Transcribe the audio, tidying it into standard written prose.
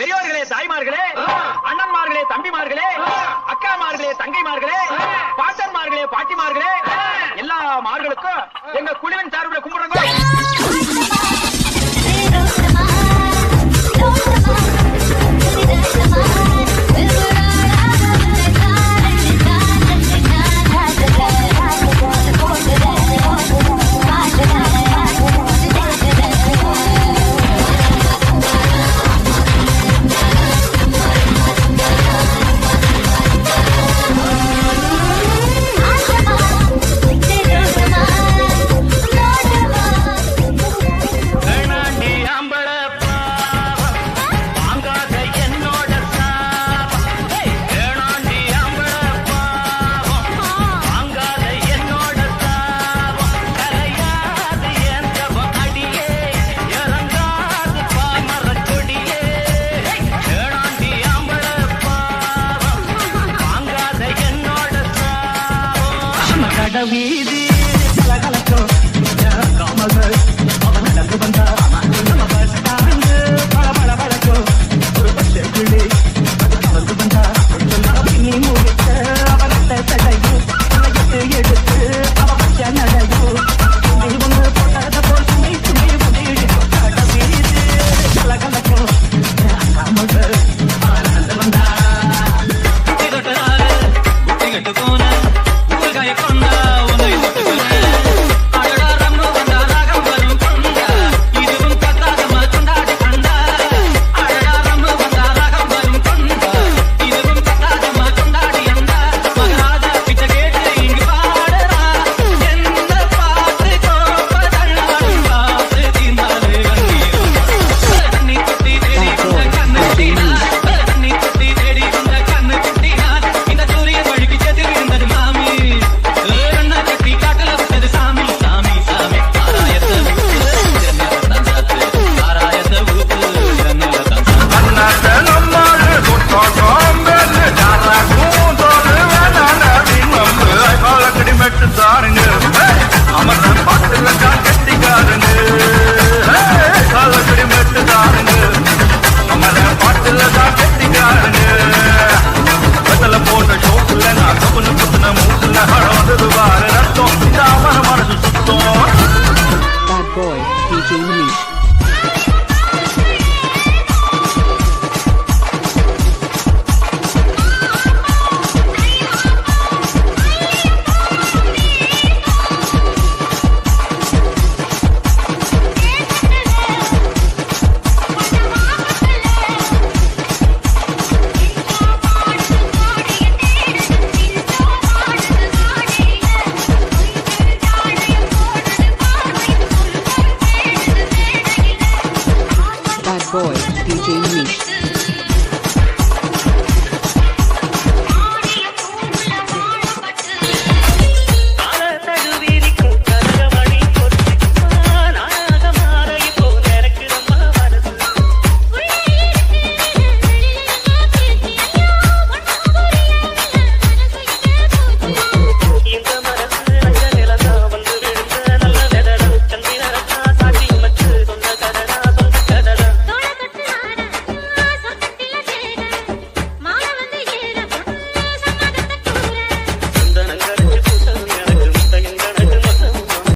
பெரியவர்களே, தாய்மார்களே, அண்ணன்மார்களே, தம்பிமார்களே, அக்காமார்களே, தங்கைமார்களே, பாட்டன்மார்களே, பாட்டிமார்களே, எல்லா மார்களுக்கும் எங்க குழுவின் சார்பில் கும்பிடுங்க. வீதி கலகலக்கும் காமகள் அவன் நடந்து வந்தா நம்ம பஸ் ஸ்டாண்டு பல பழக்கும் ஒரு பச்சை கிளி அது கலந்து வந்தா நீ முடித்த அவனத்தை தடையும் எடுத்து அவ பச்சை நடையும் ஒன்று போட்டத போல் துணி துணி வீதி கலகலக்கும் காமகள் அவன் நடந்து வந்தா கட்டு போன கொண்டா உன்னை Boy, DJ Mix.